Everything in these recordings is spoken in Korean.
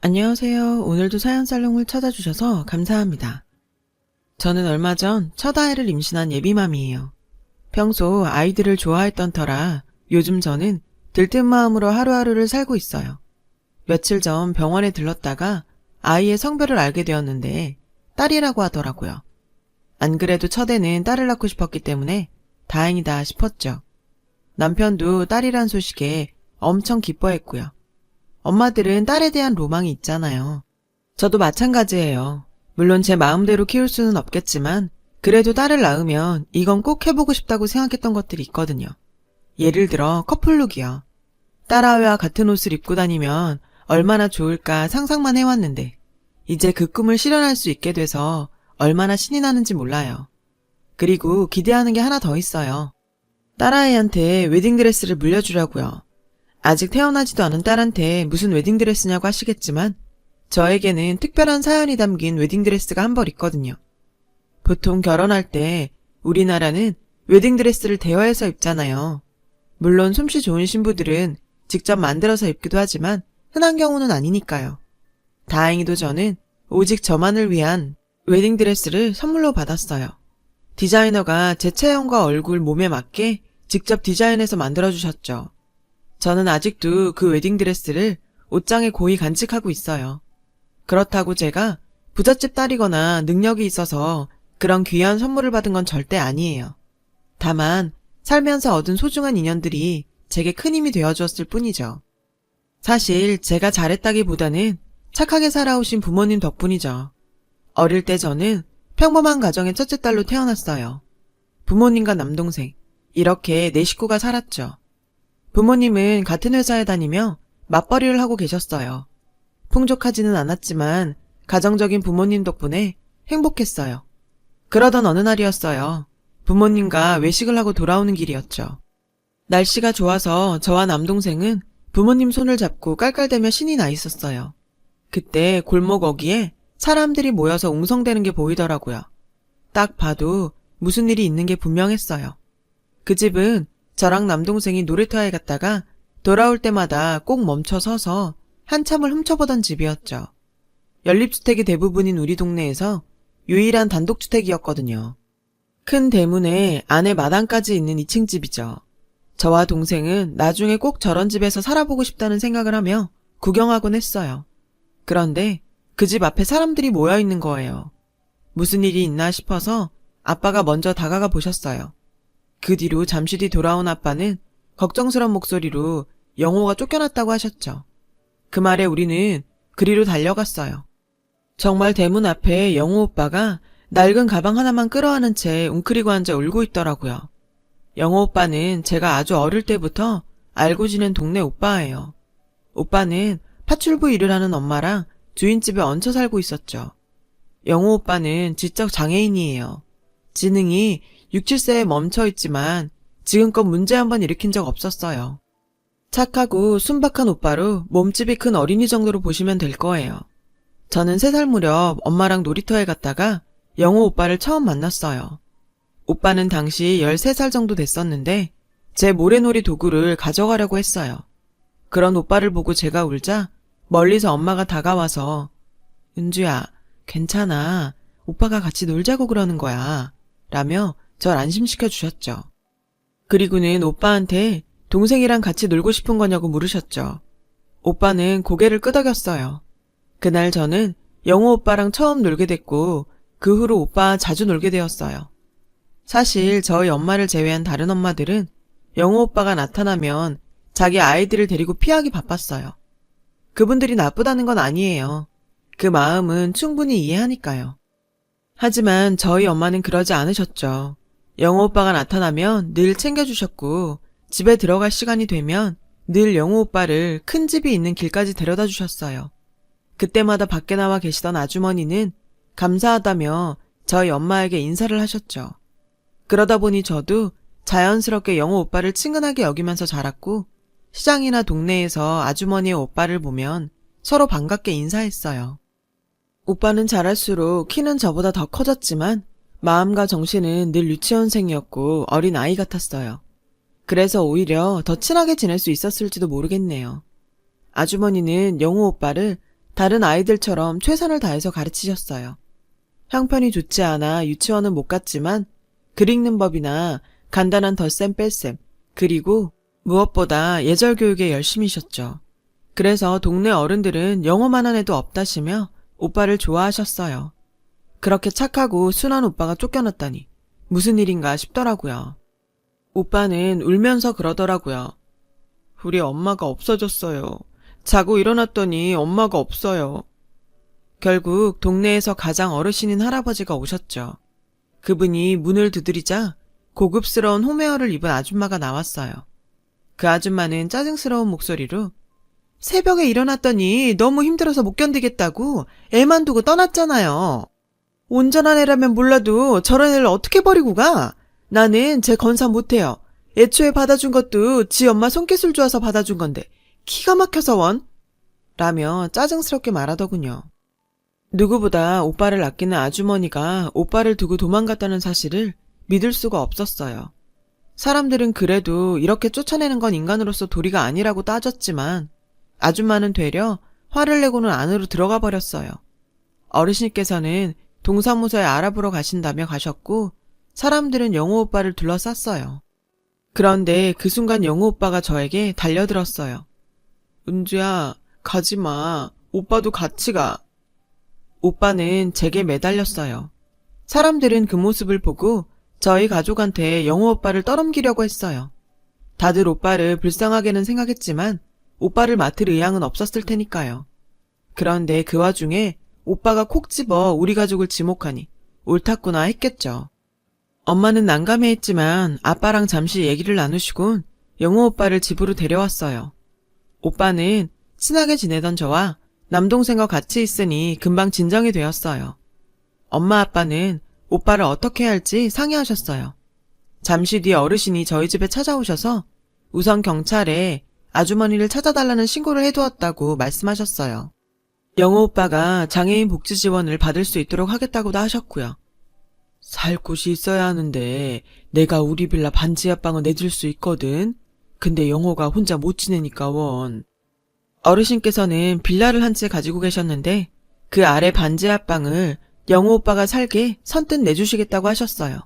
안녕하세요. 오늘도 사연살롱을 찾아주셔서 감사합니다. 저는 얼마 전 첫 아이를 임신한 예비맘이에요. 평소 아이들을 좋아했던 터라 요즘 저는 들뜬 마음으로 하루하루를 살고 있어요. 며칠 전 병원에 들렀다가 아이의 성별을 알게 되었는데 딸이라고 하더라고요. 안 그래도 첫애는 딸을 낳고 싶었기 때문에 다행이다 싶었죠. 남편도 딸이란 소식에 엄청 기뻐했고요. 엄마들은 딸에 대한 로망이 있잖아요. 저도 마찬가지예요. 물론 제 마음대로 키울 수는 없겠지만 그래도 딸을 낳으면 이건 꼭 해보고 싶다고 생각했던 것들이 있거든요. 예를 들어 커플룩이요. 딸아이와 같은 옷을 입고 다니면 얼마나 좋을까 상상만 해왔는데 이제 그 꿈을 실현할 수 있게 돼서 얼마나 신이 나는지 몰라요. 그리고 기대하는 게 하나 더 있어요. 딸아이한테 웨딩드레스를 물려주려고요. 아직 태어나지도 않은 딸한테 무슨 웨딩드레스냐고 하시겠지만 저에게는 특별한 사연이 담긴 웨딩드레스가 한 벌 있거든요. 보통 결혼할 때 우리나라는 웨딩드레스를 대여해서 입잖아요. 물론 솜씨 좋은 신부들은 직접 만들어서 입기도 하지만 흔한 경우는 아니니까요. 다행히도 저는 오직 저만을 위한 웨딩드레스를 선물로 받았어요. 디자이너가 제 체형과 얼굴, 몸에 맞게 직접 디자인해서 만들어주셨죠. 저는 아직도 그 웨딩드레스를 옷장에 고이 간직하고 있어요. 그렇다고 제가 부잣집 딸이거나 능력이 있어서 그런 귀한 선물을 받은 건 절대 아니에요. 다만 살면서 얻은 소중한 인연들이 제게 큰 힘이 되어주었을 뿐이죠. 사실 제가 잘했다기보다는 착하게 살아오신 부모님 덕분이죠. 어릴 때 저는 평범한 가정의 첫째 딸로 태어났어요. 부모님과 남동생, 이렇게 네 식구가 살았죠. 부모님은 같은 회사에 다니며 맞벌이를 하고 계셨어요. 풍족하지는 않았지만 가정적인 부모님 덕분에 행복했어요. 그러던 어느 날이었어요. 부모님과 외식을 하고 돌아오는 길이었죠. 날씨가 좋아서 저와 남동생은 부모님 손을 잡고 깔깔대며 신이 나 있었어요. 그때 골목 어귀에 사람들이 모여서 웅성대는 게 보이더라고요. 딱 봐도 무슨 일이 있는 게 분명했어요. 그 집은 저랑 남동생이 놀이터에 갔다가 돌아올 때마다 꼭 멈춰 서서 한참을 훔쳐보던 집이었죠. 연립주택이 대부분인 우리 동네에서 유일한 단독주택이었거든요. 큰 대문에 안에 마당까지 있는 2층 집이죠. 저와 동생은 나중에 꼭 저런 집에서 살아보고 싶다는 생각을 하며 구경하곤 했어요. 그런데 그 집 앞에 사람들이 모여 있는 거예요. 무슨 일이 있나 싶어서 아빠가 먼저 다가가 보셨어요. 그 뒤로 잠시 뒤 돌아온 아빠는 걱정스러운 목소리로 영호가 쫓겨났다고 하셨죠. 그 말에 우리는 그리로 달려갔어요. 정말 대문 앞에 영호 오빠가 낡은 가방 하나만 끌어안은 채 웅크리고 앉아 울고 있더라고요. 영호 오빠는 제가 아주 어릴 때부터 알고 지낸 동네 오빠예요. 오빠는 파출부 일을 하는 엄마랑 주인집에 얹혀 살고 있었죠. 영호 오빠는 지적 장애인이에요. 지능이 6, 7세에 멈춰 있지만 지금껏 문제 한번 일으킨 적 없었어요. 착하고 순박한 오빠로 몸집이 큰 어린이 정도로 보시면 될 거예요. 저는 3살 무렵 엄마랑 놀이터에 갔다가 영호 오빠를 처음 만났어요. 오빠는 당시 13살 정도 됐었는데 제 모래놀이 도구를 가져가려고 했어요. 그런 오빠를 보고 제가 울자 멀리서 엄마가 다가와서 은주야, 괜찮아. 오빠가 같이 놀자고 그러는 거야. 라며 절 안심시켜 주셨죠. 그리고는 오빠한테 동생이랑 같이 놀고 싶은 거냐고 물으셨죠. 오빠는 고개를 끄덕였어요. 그날 저는 영호 오빠랑 처음 놀게 됐고 그 후로 오빠 자주 놀게 되었어요. 사실 저희 엄마를 제외한 다른 엄마들은 영호 오빠가 나타나면 자기 아이들을 데리고 피하기 바빴어요. 그분들이 나쁘다는 건 아니에요. 그 마음은 충분히 이해하니까요. 하지만 저희 엄마는 그러지 않으셨죠. 영호 오빠가 나타나면 늘 챙겨주셨고 집에 들어갈 시간이 되면 늘 영호 오빠를 큰 집이 있는 길까지 데려다 주셨어요. 그때마다 밖에 나와 계시던 아주머니는 감사하다며 저희 엄마에게 인사를 하셨죠. 그러다 보니 저도 자연스럽게 영호 오빠를 친근하게 여기면서 자랐고 시장이나 동네에서 아주머니의 오빠를 보면 서로 반갑게 인사했어요. 오빠는 자랄수록 키는 저보다 더 커졌지만 마음과 정신은 늘 유치원생이었고 어린 아이 같았어요. 그래서 오히려 더 친하게 지낼 수 있었을지도 모르겠네요. 아주머니는 영호 오빠를 다른 아이들처럼 최선을 다해서 가르치셨어요. 형편이 좋지 않아 유치원은 못 갔지만 글 읽는 법이나 간단한 덧셈 뺄셈, 그리고 무엇보다 예절 교육에 열심히셨죠. 그래서 동네 어른들은 영어만한 애도 없다시며 오빠를 좋아하셨어요. 그렇게 착하고 순한 오빠가 쫓겨났다니 무슨 일인가 싶더라고요. 오빠는 울면서 그러더라고요. 우리 엄마가 없어졌어요. 자고 일어났더니 엄마가 없어요. 결국 동네에서 가장 어르신인 할아버지가 오셨죠. 그분이 문을 두드리자 고급스러운 홈웨어를 입은 아줌마가 나왔어요. 그 아줌마는 짜증스러운 목소리로 새벽에 일어났더니 너무 힘들어서 못 견디겠다고 애만 두고 떠났잖아요. 온전한 애라면 몰라도 저런 애를 어떻게 버리고 가? 나는 제 건사 못해요. 애초에 받아준 것도 지 엄마 손기술 좋아서 받아준 건데 기가 막혀서 원? 라며 짜증스럽게 말하더군요. 누구보다 오빠를 아끼는 아주머니가 오빠를 두고 도망갔다는 사실을 믿을 수가 없었어요. 사람들은 그래도 이렇게 쫓아내는 건 인간으로서 도리가 아니라고 따졌지만 아줌마는 되려 화를 내고는 안으로 들어가 버렸어요. 어르신께서는 동사무소에 알아보러 가신다며 가셨고 사람들은 영호 오빠를 둘러쌌어요. 그런데 그 순간 영호 오빠가 저에게 달려들었어요. 은주야, 가지마. 오빠도 같이 가. 오빠는 제게 매달렸어요. 사람들은 그 모습을 보고 저희 가족한테 영호 오빠를 떠넘기려고 했어요. 다들 오빠를 불쌍하게는 생각했지만 오빠를 맡을 의향은 없었을 테니까요. 그런데 그 와중에 오빠가 콕 집어 우리 가족을 지목하니 옳았구나 했겠죠. 엄마는 난감해했지만 아빠랑 잠시 얘기를 나누시곤 영호 오빠를 집으로 데려왔어요. 오빠는 친하게 지내던 저와 남동생과 같이 있으니 금방 진정이 되었어요. 엄마 아빠는 오빠를 어떻게 할지 상의하셨어요. 잠시 뒤 어르신이 저희 집에 찾아오셔서 우선 경찰에 아주머니를 찾아달라는 신고를 해두었다고 말씀하셨어요. 영호 오빠가 장애인 복지 지원을 받을 수 있도록 하겠다고도 하셨고요. 살 곳이 있어야 하는데 내가 우리 빌라 반지 합방은 내줄 수 있거든. 근데 영호가 혼자 못 지내니까 원. 어르신께서는 빌라를 한 채 가지고 계셨는데 그 아래 반지 합방을 영호 오빠가 살게 선뜻 내주시겠다고 하셨어요.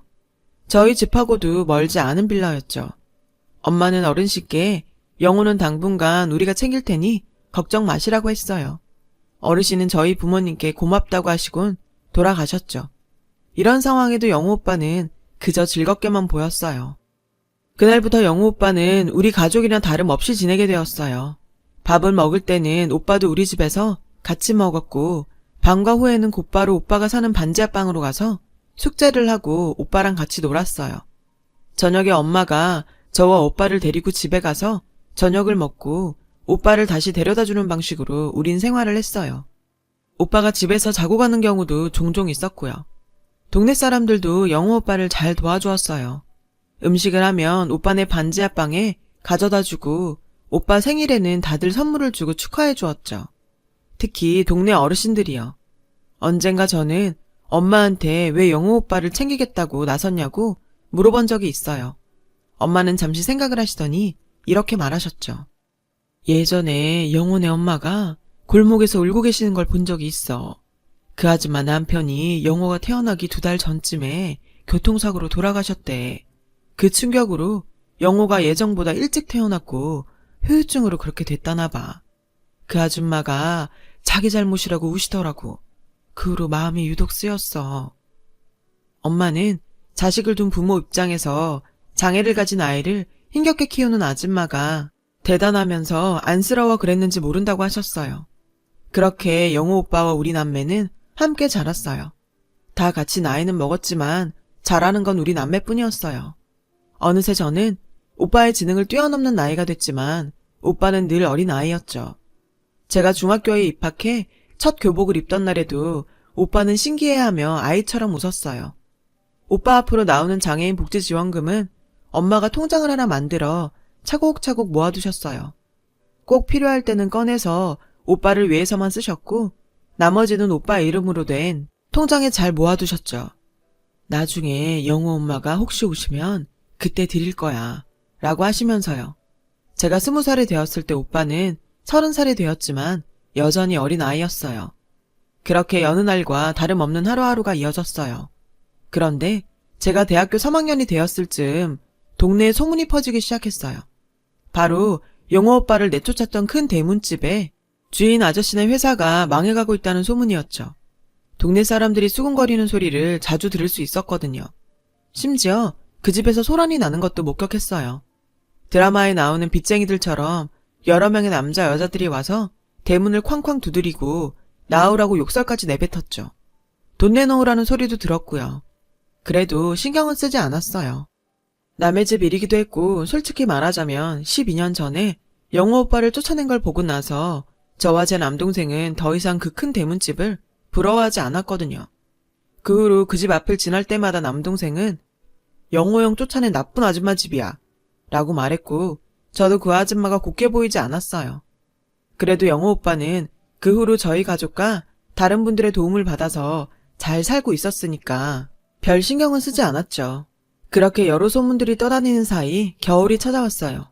저희 집하고도 멀지 않은 빌라였죠. 엄마는 어른씨께 영호는 당분간 우리가 챙길 테니 걱정 마시라고 했어요. 어르신은 저희 부모님께 고맙다고 하시곤 돌아가셨죠. 이런 상황에도 영호 오빠는 그저 즐겁게만 보였어요. 그날부터 영호 오빠는 우리 가족이랑 다름없이 지내게 되었어요. 밥을 먹을 때는 오빠도 우리 집에서 같이 먹었고 방과 후에는 곧바로 오빠가 사는 반지하방으로 가서 숙제를 하고 오빠랑 같이 놀았어요. 저녁에 엄마가 저와 오빠를 데리고 집에 가서 저녁을 먹고 오빠를 다시 데려다주는 방식으로 우린 생활을 했어요. 오빠가 집에서 자고 가는 경우도 종종 있었고요. 동네 사람들도 영호 오빠를 잘 도와주었어요. 음식을 하면 오빠네 반지하방에 가져다주고 오빠 생일에는 다들 선물을 주고 축하해 주었죠. 특히 동네 어르신들이요. 언젠가 저는 엄마한테 왜 영호 오빠를 챙기겠다고 나섰냐고 물어본 적이 있어요. 엄마는 잠시 생각을 하시더니 이렇게 말하셨죠. 예전에 영호네 엄마가 골목에서 울고 계시는 걸 본 적이 있어. 그 아줌마 남편이 영호가 태어나기 2달 전쯤에 교통사고로 돌아가셨대. 그 충격으로 영호가 예정보다 일찍 태어났고 후유증으로 그렇게 됐다나 봐. 그 아줌마가 자기 잘못이라고 우시더라고. 그 후로 마음이 유독 쓰였어. 엄마는 자식을 둔 부모 입장에서 장애를 가진 아이를 힘겹게 키우는 아줌마가 대단하면서 안쓰러워 그랬는지 모른다고 하셨어요. 그렇게 영호 오빠와 우리 남매는 함께 자랐어요. 다 같이 나이는 먹었지만 잘하는 건 우리 남매뿐이었어요. 어느새 저는 오빠의 지능을 뛰어넘는 나이가 됐지만 오빠는 늘 어린 아이였죠. 제가 중학교에 입학해 첫 교복을 입던 날에도 오빠는 신기해하며 아이처럼 웃었어요. 오빠 앞으로 나오는 장애인 복지지원금은 엄마가 통장을 하나 만들어 차곡차곡 모아두셨어요. 꼭 필요할 때는 꺼내서 오빠를 위해서만 쓰셨고 나머지는 오빠 이름으로 된 통장에 잘 모아두셨죠. 나중에 영호 엄마가 혹시 오시면 그때 드릴 거야 라고 하시면서요. 제가 20살이 되었을 때 오빠는 30살이 되었지만 여전히 어린 아이였어요. 그렇게 여느 날과 다름없는 하루하루가 이어졌어요. 그런데 제가 대학교 3학년이 되었을 즈음 동네에 소문이 퍼지기 시작했어요. 바로 영호 오빠를 내쫓았던 큰 대문집에 주인 아저씨네 회사가 망해가고 있다는 소문이었죠. 동네 사람들이 수군거리는 소리를 자주 들을 수 있었거든요. 심지어 그 집에서 소란이 나는 것도 목격했어요. 드라마에 나오는 빚쟁이들처럼 여러 명의 남자 여자들이 와서 대문을 쾅쾅 두드리고 나오라고 욕설까지 내뱉었죠. 돈 내놓으라는 소리도 들었고요. 그래도 신경은 쓰지 않았어요. 남의 집 일이기도 했고 솔직히 말하자면 12년 전에 영호 오빠를 쫓아낸 걸 보고 나서 저와 제 남동생은 더 이상 그 큰 대문집을 부러워하지 않았거든요. 그 후로 그 집 앞을 지날 때마다 남동생은 영호 형 쫓아낸 나쁜 아줌마 집이야 라고 말했고 저도 그 아줌마가 곱게 보이지 않았어요. 그래도 영호 오빠는 그 후로 저희 가족과 다른 분들의 도움을 받아서 잘 살고 있었으니까 별 신경은 쓰지 않았죠. 그렇게 여러 소문들이 떠다니는 사이 겨울이 찾아왔어요.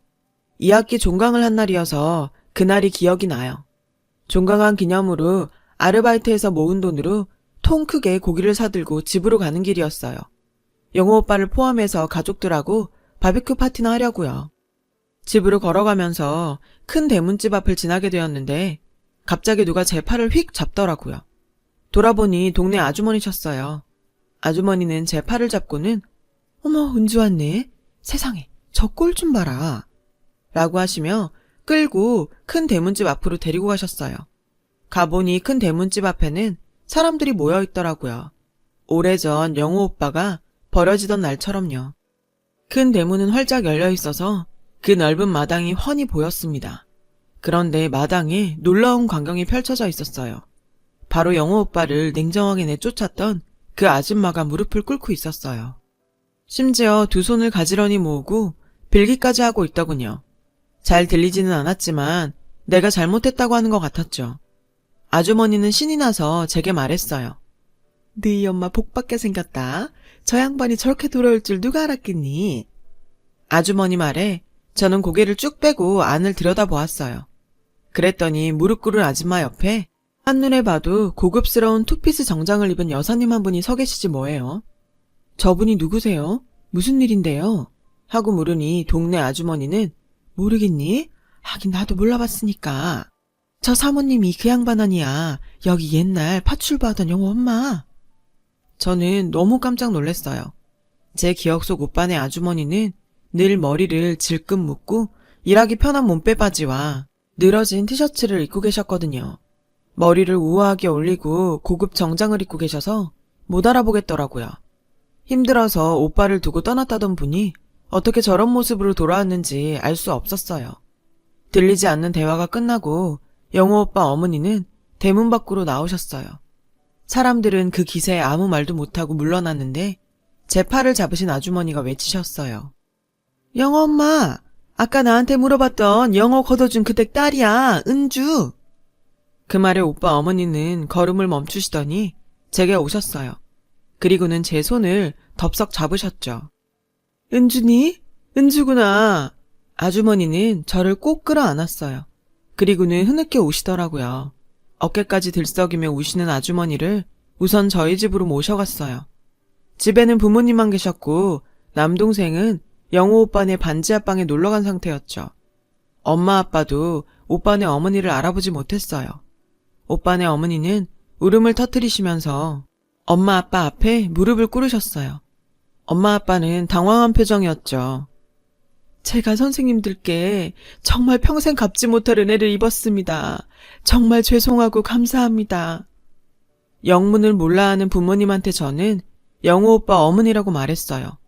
2학기 종강을 한 날이어서 그날이 기억이 나요. 종강한 기념으로 아르바이트에서 모은 돈으로 통 크게 고기를 사들고 집으로 가는 길이었어요. 영호 오빠를 포함해서 가족들하고 바비큐 파티나 하려고요. 집으로 걸어가면서 큰 대문집 앞을 지나게 되었는데 갑자기 누가 제 팔을 휙 잡더라고요. 돌아보니 동네 아주머니셨어요. 아주머니는 제 팔을 잡고는 어머 은주 왔네. 세상에 저 꼴 좀 봐라. 라고 하시며 끌고 큰 대문집 앞으로 데리고 가셨어요. 가보니 큰 대문집 앞에는 사람들이 모여 있더라고요. 오래전 영호 오빠가 버려지던 날처럼요. 큰 대문은 활짝 열려 있어서 그 넓은 마당이 훤히 보였습니다. 그런데 마당에 놀라운 광경이 펼쳐져 있었어요. 바로 영호 오빠를 냉정하게 내쫓았던 그 아줌마가 무릎을 꿇고 있었어요. 심지어 두 손을 가지런히 모으고 빌기까지 하고 있더군요. 잘 들리지는 않았지만 내가 잘못했다고 하는 것 같았죠. 아주머니는 신이 나서 제게 말했어요. 너희 엄마 복받게 생겼다. 저 양반이 저렇게 돌아올 줄 누가 알았겠니? 아주머니 말에 저는 고개를 쭉 빼고 안을 들여다보았어요. 그랬더니 무릎 꿇은 아줌마 옆에 한눈에 봐도 고급스러운 투피스 정장을 입은 여사님 한 분이 서 계시지 뭐예요. 저분이 누구세요? 무슨 일인데요? 하고 물으니 동네 아주머니는 모르겠니? 하긴 나도 몰라봤으니까. 저 사모님이 그 양반 아니야. 여기 옛날 파출부 하던 영호 엄마. 저는 너무 깜짝 놀랐어요. 제 기억 속 오빠네 아주머니는 늘 머리를 질끈 묶고 일하기 편한 몸빼바지와 늘어진 티셔츠를 입고 계셨거든요. 머리를 우아하게 올리고 고급 정장을 입고 계셔서 못 알아보겠더라고요. 힘들어서 오빠를 두고 떠났다던 분이 어떻게 저런 모습으로 돌아왔는지 알 수 없었어요. 들리지 않는 대화가 끝나고 영호 오빠 어머니는 대문 밖으로 나오셨어요. 사람들은 그 기세에 아무 말도 못하고 물러났는데 제 팔을 잡으신 아주머니가 외치셨어요. 영호 엄마, 아까 나한테 물어봤던 영호 걷어준 그 댁 딸이야, 은주. 그 말에 오빠 어머니는 걸음을 멈추시더니 제게 오셨어요. 그리고는 제 손을 덥석 잡으셨죠. 은주니? 은주구나. 아주머니는 저를 꼭 끌어안았어요. 그리고는 흐느껴 우시더라고요. 어깨까지 들썩이며 우시는 아주머니를 우선 저희 집으로 모셔갔어요. 집에는 부모님만 계셨고 남동생은 영호 오빠네 반지 앞방에 놀러간 상태였죠. 엄마 아빠도 오빠네 어머니를 알아보지 못했어요. 오빠네 어머니는 울음을 터뜨리시면서 엄마 아빠 앞에 무릎을 꿇으셨어요. 엄마 아빠는 당황한 표정이었죠. 제가 선생님들께 정말 평생 갚지 못할 은혜를 입었습니다. 정말 죄송하고 감사합니다. 영문을 몰라하는 부모님한테 저는 영호 오빠 어머니라고 말했어요.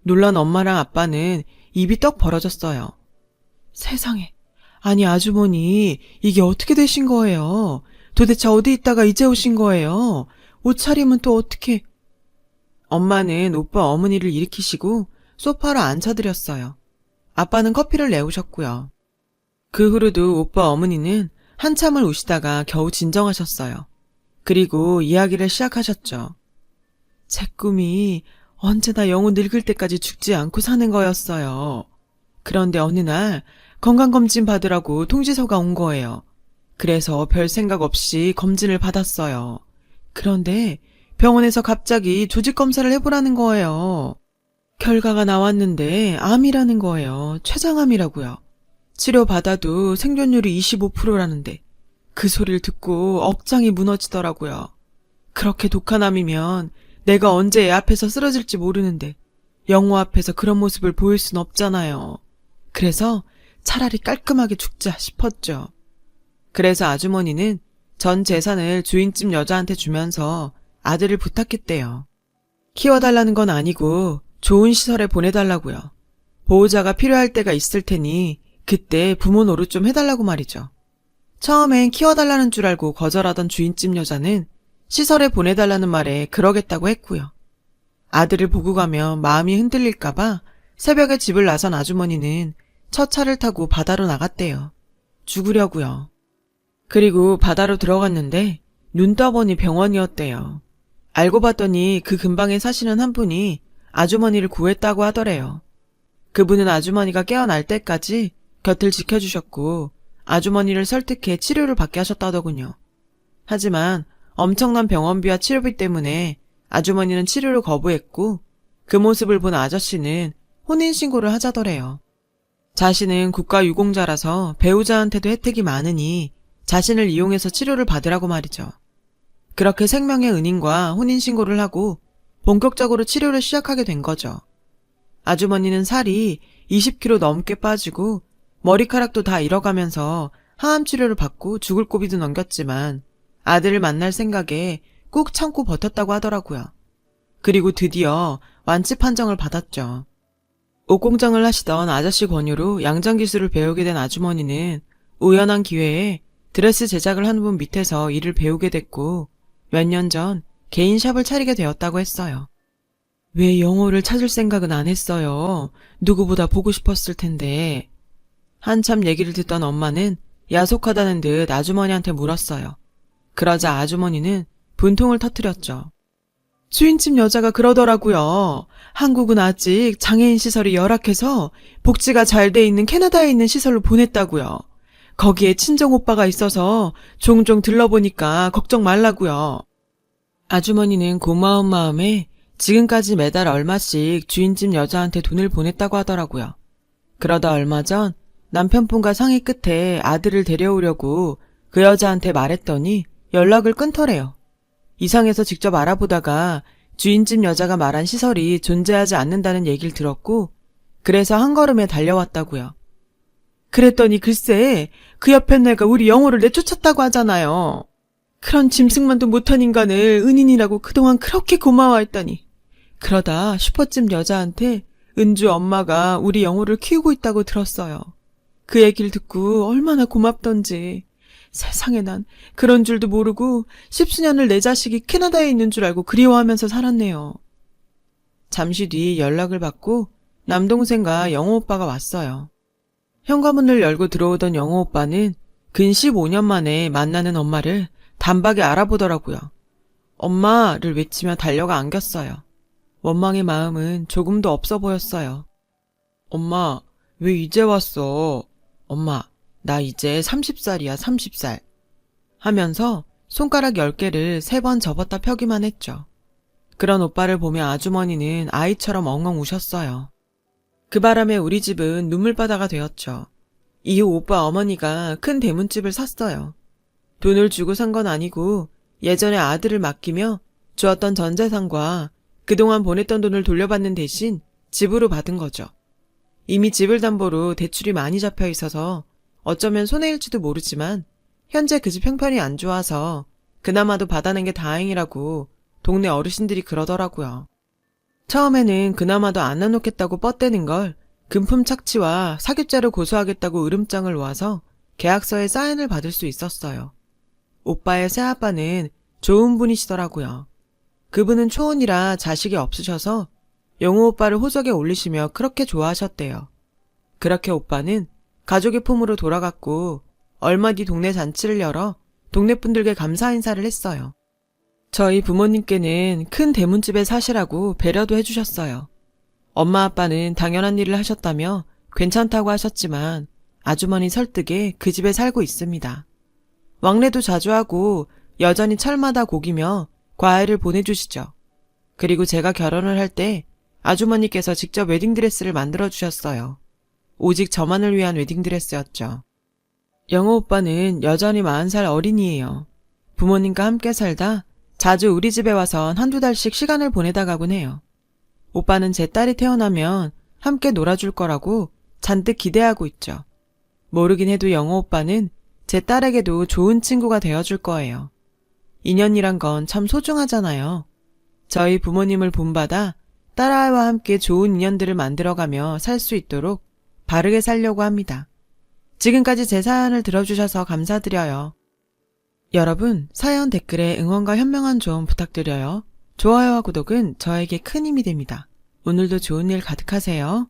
놀란 엄마랑 아빠는 입이 떡 벌어졌어요. 세상에, 아니 아주머니 이게 어떻게 되신 거예요? 도대체 어디 있다가 이제 오신 거예요? 옷차림은 또 어떻게... 엄마는 오빠 어머니를 일으키시고 소파로 앉혀드렸어요. 아빠는 커피를 내오셨고요. 그 후로도 오빠 어머니는 한참을 우시다가 겨우 진정하셨어요. 그리고 이야기를 시작하셨죠. 제 꿈이 언제나 영호 늙을 때까지 죽지 않고 사는 거였어요. 그런데 어느 날 건강검진 받으라고 통지서가 온 거예요. 그래서 별 생각 없이 검진을 받았어요. 그런데 병원에서 갑자기 조직 검사를 해보라는 거예요. 결과가 나왔는데 암이라는 거예요. 췌장암이라고요. 치료받아도 생존율이 25%라는데 그 소리를 듣고 억장이 무너지더라고요. 그렇게 독한 암이면 내가 언제 애 앞에서 쓰러질지 모르는데 영호 앞에서 그런 모습을 보일 순 없잖아요. 그래서 차라리 깔끔하게 죽자 싶었죠. 그래서 아주머니는 전 재산을 주인집 여자한테 주면서 아들을 부탁했대요. 키워달라는 건 아니고 좋은 시설에 보내달라고요. 보호자가 필요할 때가 있을 테니 그때 부모 노릇 좀 해달라고 말이죠. 처음엔 키워달라는 줄 알고 거절하던 주인집 여자는 시설에 보내달라는 말에 그러겠다고 했고요. 아들을 보고 가면 마음이 흔들릴까봐 새벽에 집을 나선 아주머니는 첫 차를 타고 바다로 나갔대요. 죽으려고요. 그리고 바다로 들어갔는데 눈 떠보니 병원이었대요. 알고 봤더니 그 근방에 사시는 한 분이 아주머니를 구했다고 하더래요. 그분은 아주머니가 깨어날 때까지 곁을 지켜주셨고 아주머니를 설득해 치료를 받게 하셨다더군요. 하지만 엄청난 병원비와 치료비 때문에 아주머니는 치료를 거부했고 그 모습을 본 아저씨는 혼인신고를 하자더래요. 자신은 국가유공자라서 배우자한테도 혜택이 많으니 자신을 이용해서 치료를 받으라고 말이죠. 그렇게 생명의 은인과 혼인신고를 하고 본격적으로 치료를 시작하게 된 거죠. 아주머니는 살이 20kg 넘게 빠지고 머리카락도 다 잃어가면서 항암 치료를 받고 죽을 고비도 넘겼지만 아들을 만날 생각에 꾹 참고 버텼다고 하더라고요. 그리고 드디어 완치 판정을 받았죠. 옷공장을 하시던 아저씨 권유로 양장기술을 배우게 된 아주머니는 우연한 기회에 드레스 제작을 하는 분 밑에서 일을 배우게 됐고 몇 년 전 개인 샵을 차리게 되었다고 했어요. 왜 영호를 찾을 생각은 안 했어요? 누구보다 보고 싶었을 텐데. 한참 얘기를 듣던 엄마는 야속하다는 듯 아주머니한테 물었어요. 그러자 아주머니는 분통을 터뜨렸죠. 주인집 여자가 그러더라고요. 한국은 아직 장애인 시설이 열악해서 복지가 잘 돼 있는 캐나다에 있는 시설로 보냈다고요. 거기에 친정오빠가 있어서 종종 들러보니까 걱정 말라고요. 아주머니는 고마운 마음에 지금까지 매달 얼마씩 주인집 여자한테 돈을 보냈다고 하더라고요. 그러다 얼마 전 남편분과 상의 끝에 아들을 데려오려고 그 여자한테 말했더니 연락을 끊더래요. 이상해서 직접 알아보다가 주인집 여자가 말한 시설이 존재하지 않는다는 얘기를 들었고 그래서 한 걸음에 달려왔다고요. 그랬더니 글쎄 그 옆에 내가 우리 영호를 내쫓았다고 하잖아요. 그런 짐승만도 못한 인간을 은인이라고 그동안 그렇게 고마워했더니 그러다 슈퍼집 여자한테 은주 엄마가 우리 영호를 키우고 있다고 들었어요. 그 얘기를 듣고 얼마나 고맙던지. 세상에 난 그런 줄도 모르고 10수년을 내 자식이 캐나다에 있는 줄 알고 그리워하면서 살았네요. 잠시 뒤 연락을 받고 남동생과 영호 오빠가 왔어요. 현관문을 열고 들어오던 영호 오빠는 근 15년 만에 만나는 엄마를 단박에 알아보더라고요. 엄마를 외치며 달려가 안겼어요. 원망의 마음은 조금도 없어 보였어요. 엄마, 왜 이제 왔어? 엄마, 나 이제 30살이야, 30살. 하면서 손가락 10개를 3번 접었다 펴기만 했죠. 그런 오빠를 보며 아주머니는 아이처럼 엉엉 우셨어요. 그 바람에 우리 집은 눈물바다가 되었죠. 이후 오빠 어머니가 큰 대문집을 샀어요. 돈을 주고 산 건 아니고 예전에 아들을 맡기며 주었던 전 재산과 그동안 보냈던 돈을 돌려받는 대신 집으로 받은 거죠. 이미 집을 담보로 대출이 많이 잡혀 있어서 어쩌면 손해일지도 모르지만 현재 그 집 형편이 안 좋아서 그나마도 받아낸 게 다행이라고 동네 어르신들이 그러더라고요. 처음에는 그나마도 안 나놓겠다고 뻗대는 걸 금품 착취와 사기죄로 고소하겠다고 으름장을 놓아서 계약서에 사인을 받을 수 있었어요. 오빠의 새아빠는 좋은 분이시더라고요. 그분은 초혼이라 자식이 없으셔서 영호 오빠를 호적에 올리시며 그렇게 좋아하셨대요. 그렇게 오빠는 가족의 품으로 돌아갔고 얼마 뒤 동네 잔치를 열어 동네 분들께 감사 인사를 했어요. 저희 부모님께는 큰 대문집에 사시라고 배려도 해주셨어요. 엄마 아빠는 당연한 일을 하셨다며 괜찮다고 하셨지만 아주머니 설득에 그 집에 살고 있습니다. 왕래도 자주 하고 여전히 철마다 고기며 과일을 보내주시죠. 그리고 제가 결혼을 할 때 아주머니께서 직접 웨딩드레스를 만들어주셨어요. 오직 저만을 위한 웨딩드레스였죠. 영호 오빠는 여전히 40살 어린이에요. 부모님과 함께 살다 자주 우리 집에 와선 한두 달씩 시간을 보내다 가곤 해요. 오빠는 제 딸이 태어나면 함께 놀아줄 거라고 잔뜩 기대하고 있죠. 모르긴 해도 영호 오빠는 제 딸에게도 좋은 친구가 되어줄 거예요. 인연이란 건 참 소중하잖아요. 저희 부모님을 본받아 딸아이와 함께 좋은 인연들을 만들어가며 살 수 있도록 바르게 살려고 합니다. 지금까지 제 사연을 들어주셔서 감사드려요. 여러분, 사연 댓글에 응원과 현명한 조언 부탁드려요. 좋아요와 구독은 저에게 큰 힘이 됩니다. 오늘도 좋은 일 가득하세요.